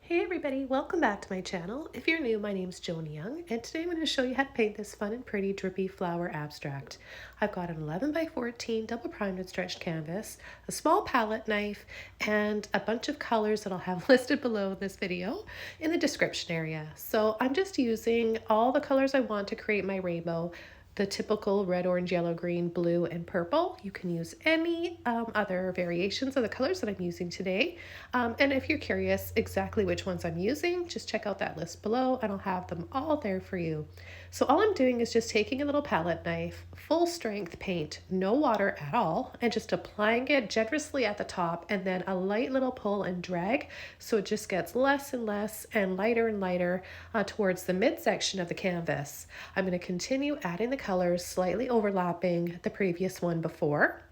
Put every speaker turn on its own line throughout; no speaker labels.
Hey everybody, welcome back to my channel. If you're new, my name's Joni Young, and today I'm going to show you how to paint this fun and pretty drippy flower abstract. I've got an 11 by 14 double primed and stretched canvas, a small palette knife, and a bunch of colors that I'll have listed below this video in the description area. So I'm just using all the colors I want to create my rainbow. The typical red, orange, yellow, green, blue, and purple. You can use any other variations of the colors that I'm using today. And if you're curious exactly which ones I'm using, just check out that list below and I'll have them all there for you. So all I'm doing is just taking a little palette knife, full strength paint, no water at all, and just applying it generously at the top and then a light little pull and drag so it just gets less and less and lighter towards the midsection of the canvas. I'm going to continue adding the colors slightly overlapping the previous one before.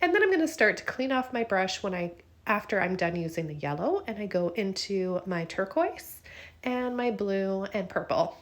And then I'm going to start to clean off my brush after I'm done using the yellow, and I go into my turquoise and my blue and purple.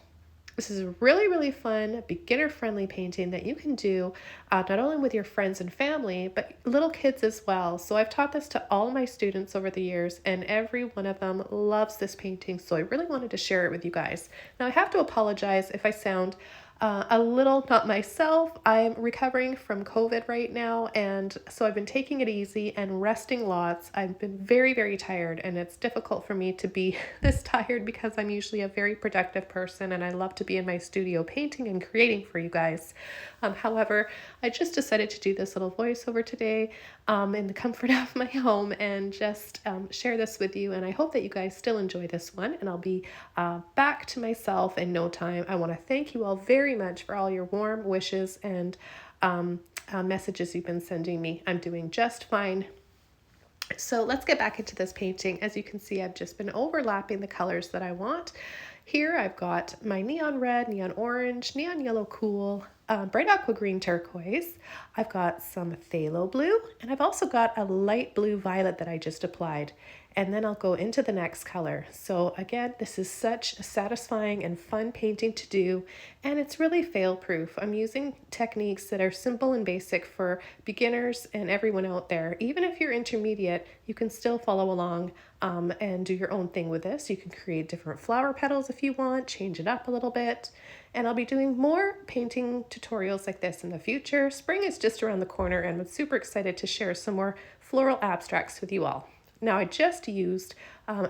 This is a really fun, beginner-friendly painting that you can do not only with your friends and family, but little kids as well. So I've taught this to all of my students over the years, and every one of them loves this painting, so I really wanted to share it with you guys. Now I have to apologize if I sound a little not myself. I'm recovering from COVID right now, and so I've been taking it easy and resting lots. I've been very tired, and it's difficult for me to be this tired because I'm usually a very productive person and I love to be in my studio painting and creating for you guys. However, I just decided to do this little voiceover today in the comfort of my home and just share this with you, and I hope that you guys still enjoy this one, and I'll be back to myself in no time. I want to thank you all very much for all your warm wishes and messages you've been sending me. I'm doing just fine. So let's get back into this painting. As you can see, I've just been overlapping the colors that I want. Here I've got my neon red, neon orange, neon yellow cool, bright aqua green turquoise. I've got some phthalo blue, and I've also got a light blue violet that I just applied. And then I'll go into the next color. So again, this is such a satisfying and fun painting to do, and it's really fail-proof. I'm using techniques that are simple and basic for beginners and everyone out there. Even if you're intermediate, you can still follow along and do your own thing with this. You can create different flower petals if you want, change it up a little bit. And I'll be doing more painting tutorials like this in the future. Spring is just around the corner, and I'm super excited to share some more floral abstracts with you all. Now I just used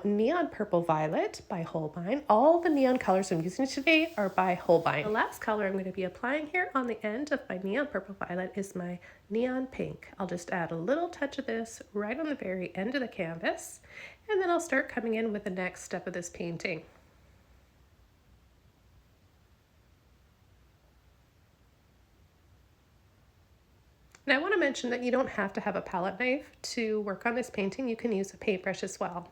neon purple violet by Holbein. All the neon colors I'm using today are by Holbein. The last color I'm going to be applying here on the end of my neon purple violet is my neon pink. I'll just add a little touch of this right on the very end of the canvas, and then I'll start coming in with the next step of this painting. Now I want to mention that you don't have to have a palette knife to work on this painting. You can use a paintbrush as well.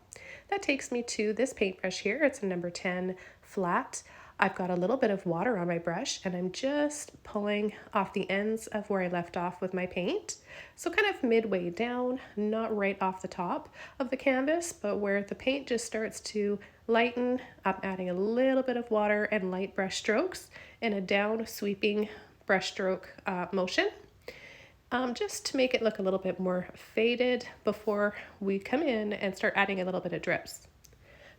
That takes me to this paintbrush here. It's a number 10 flat. I've got a little bit of water on my brush, and I'm just pulling off the ends of where I left off with my paint. So kind of midway down, not right off the top of the canvas, but where the paint just starts to lighten. I'm adding a little bit of water and light brush strokes in a down sweeping brush stroke motion. Just to make it look a little bit more faded before we come in and start adding a little bit of drips.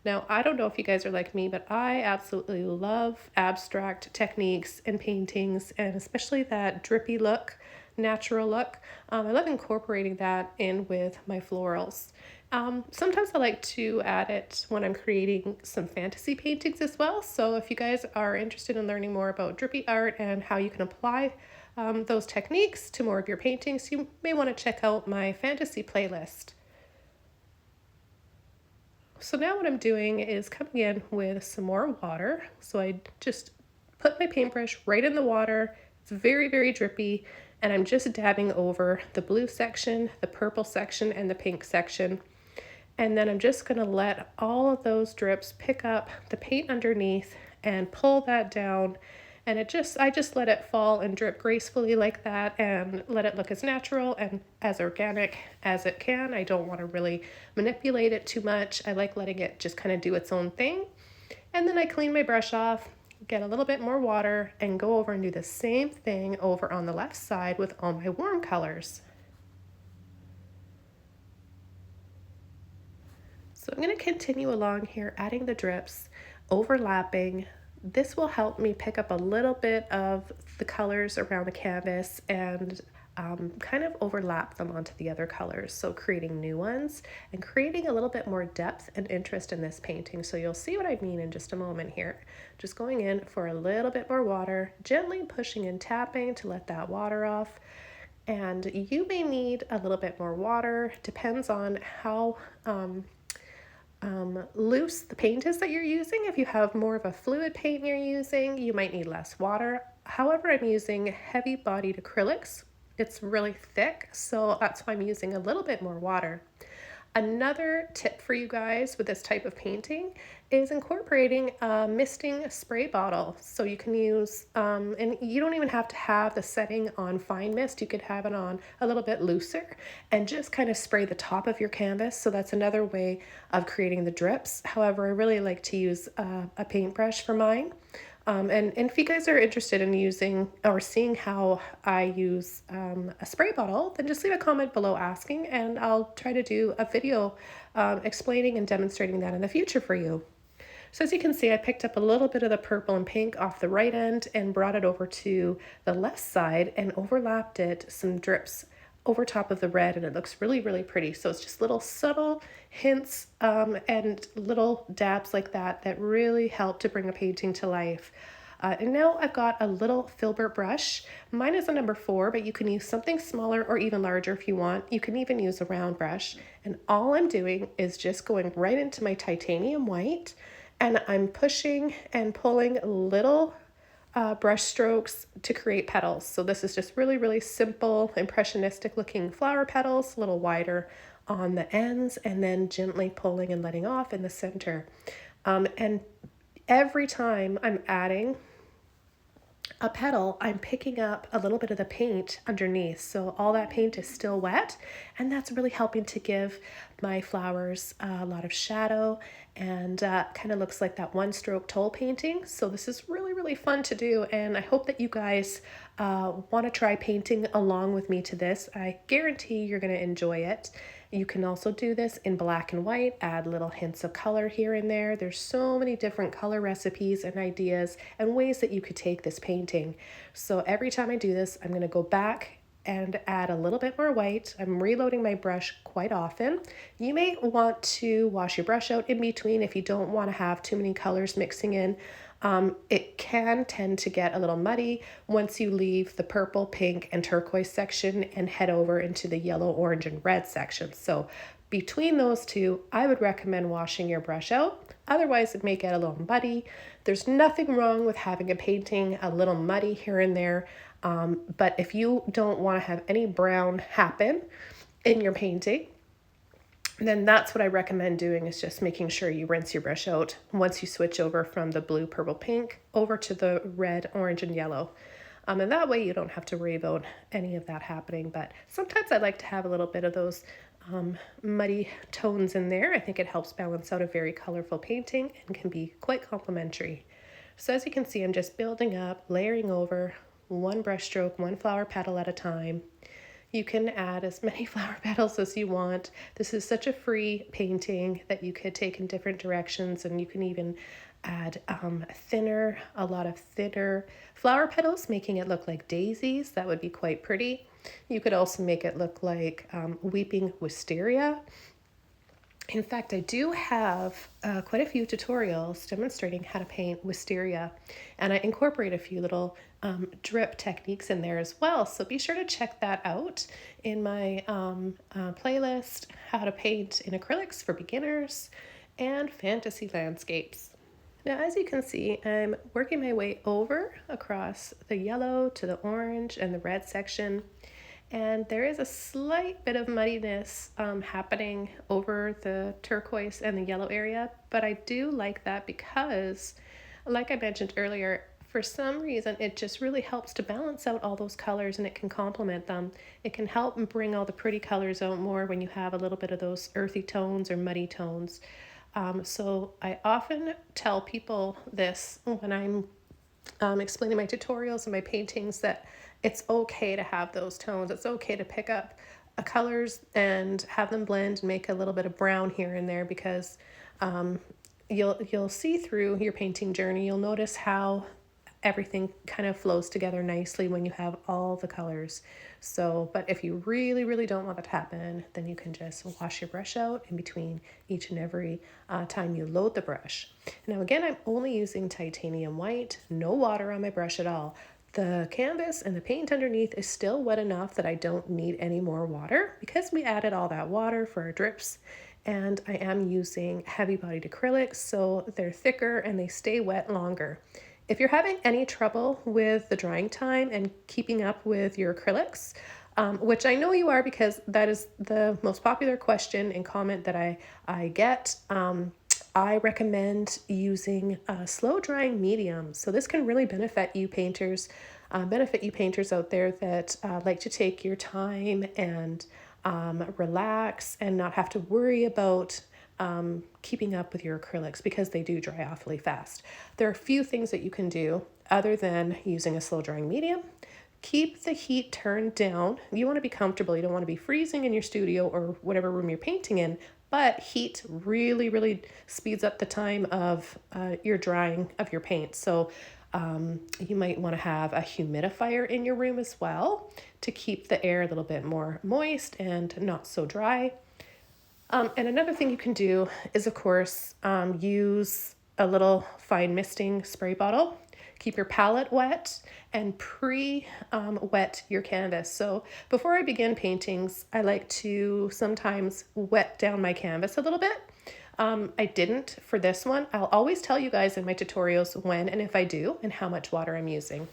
Now, I don't know if you guys are like me, but I absolutely love abstract techniques and paintings, and especially that drippy look, natural look. I love incorporating that in with my florals. Sometimes I like to add it when I'm creating some fantasy paintings as well. So if you guys are interested in learning more about drippy art and how you can apply those techniques to more of your paintings, you may want to check out my fantasy playlist. So now what I'm doing is coming in with some more water. So I just put my paintbrush right in the water. It's very drippy, and I'm just dabbing over the blue section, the purple section, and the pink section. And then I'm just going to let all of those drips pick up the paint underneath and pull that down. And I just let it fall and drip gracefully like that, and let it look as natural and as organic as it can. I don't want to really manipulate it too much. I like letting it just kind of do its own thing. And then I clean my brush off, get a little bit more water, and go over and do the same thing over on the left side with all my warm colors. So I'm going to continue along here, adding the drips, overlapping. This will help me pick up a little bit of the colors around the canvas and kind of overlap them onto the other colors. So creating new ones and creating a little bit more depth and interest in this painting. So you'll see what I mean in just a moment here. Just going in for a little bit more water, gently pushing and tapping to let that water off. And you may need a little bit more water, depends on how loose the paint is that you're using. If you have more of a fluid paint you're using, you might need less water. However, I'm using heavy bodied acrylics. It's really thick, so that's why I'm using a little bit more water. Another tip for you guys with this type of painting is incorporating a misting spray bottle. So you can use, and you don't even have to have the setting on fine mist. You could have it on a little bit looser and just kind of spray the top of your canvas. So that's another way of creating the drips. However, I really like to use a paintbrush for mine. And if you guys are interested in using or seeing how I use a spray bottle, then just leave a comment below asking, and I'll try to do a video explaining and demonstrating that in the future for you. So as you can see, I picked up a little bit of the purple and pink off the right end and brought it over to the left side and overlapped it some drips over top of the red, and it looks really, really pretty. So it's just little subtle hints and little dabs like that that really help to bring a painting to life. And now I've got a little filbert brush. Mine is a number 4, but you can use something smaller or even larger if you want. You can even use a round brush. And all I'm doing is just going right into my titanium white, and I'm pushing and pulling little brush strokes to create petals. So this is just really, really simple, impressionistic looking flower petals, a little wider on the ends, and then gently pulling and letting off in the center. And every time I'm adding a petal, I'm picking up a little bit of the paint underneath. So all that paint is still wet, and that's really helping to give my flowers a lot of shadow, and kind of looks like that one stroke toll painting. So this is really, really fun to do, and I hope that you guys want to try painting along with me to this. I guarantee you're going to enjoy it. You can also do this in black and white, add little hints of color here and there. There's so many different color recipes and ideas and ways that you could take this painting. So every time I do this, I'm going to go back and add a little bit more white. I'm reloading my brush quite often. You may want to wash your brush out in between if you don't want to have too many colors mixing in. It can tend to get a little muddy once you leave the purple, pink, and turquoise section and head over into the yellow, orange, and red section. So between those two, I would recommend washing your brush out. Otherwise, it may get a little muddy. There's nothing wrong with having a painting a little muddy here and there. But if you don't want to have any brown happen in your painting, then that's what I recommend doing, is just making sure you rinse your brush out once you switch over from the blue, purple, pink over to the red, orange, and yellow. And that way you don't have to worry about any of that happening. But sometimes I like to have a little bit of those muddy tones in there. I think it helps balance out a very colorful painting and can be quite complimentary. So as you can see, I'm just building up, layering over, one brush stroke, one flower petal at a time. You can add as many flower petals as you want. This is such a free painting that you could take in different directions, and you can even add a lot of thinner flower petals, making it look like daisies. That would be quite pretty. You could also make it look like weeping wisteria. In fact, I do have quite a few tutorials demonstrating how to paint wisteria, and I incorporate a few little drip techniques in there as well. So be sure to check that out in my playlist, How to Paint in Acrylics for Beginners and Fantasy Landscapes. Now, as you can see, I'm working my way over across the yellow to the orange and the red section. And there is a slight bit of muddiness happening over the turquoise and the yellow area, but I do like that because, like I mentioned earlier, for some reason it just really helps to balance out all those colors, and it can complement them. It can help and bring all the pretty colors out more when you have a little bit of those earthy tones or muddy tones. So I often tell people this when I'm explaining my tutorials and my paintings, that it's okay to have those tones. It's okay to pick up colors and have them blend and make a little bit of brown here and there, because you'll see through your painting journey, you'll notice how everything kind of flows together nicely when you have all the colors. So, but if you really, really don't want that to happen, then you can just wash your brush out in between each and every time you load the brush. Now again, I'm only using titanium white, no water on my brush at all. The canvas and the paint underneath is still wet enough that I don't need any more water because we added all that water for our drips. And I am using heavy bodied acrylics, so they're thicker and they stay wet longer. If you're having any trouble with the drying time and keeping up with your acrylics, which I know you are because that is the most popular question and comment that I get, I recommend using a slow drying medium. So this can really benefit you painters out there that like to take your time and relax and not have to worry about keeping up with your acrylics, because they do dry awfully fast. There are a few things that you can do other than using a slow drying medium. Keep the heat turned down. You want to be comfortable. You don't want to be freezing in your studio or whatever room you're painting in, but heat really, really speeds up the time of your drying of your paint. So you might want to have a humidifier in your room as well to keep the air a little bit more moist and not so dry. And another thing you can do is, of course, use a little fine misting spray bottle. Keep your palette wet and wet your canvas. So before I begin paintings, I like to sometimes wet down my canvas a little bit. I didn't for this one. I'll always tell you guys in my tutorials when and if I do and how much water I'm using.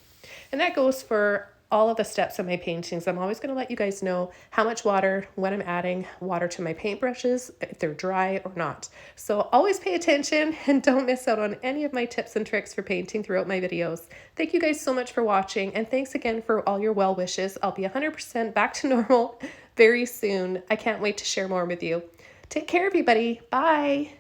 And that goes for all of the steps of my paintings. I'm always going to let you guys know how much water, when I'm adding water to my paintbrushes, if they're dry or not. So always pay attention and don't miss out on any of my tips and tricks for painting throughout my videos. Thank you guys so much for watching, and thanks again for all your well wishes. I'll be 100% back to normal very soon. I can't wait to share more with you. Take care, everybody. Bye.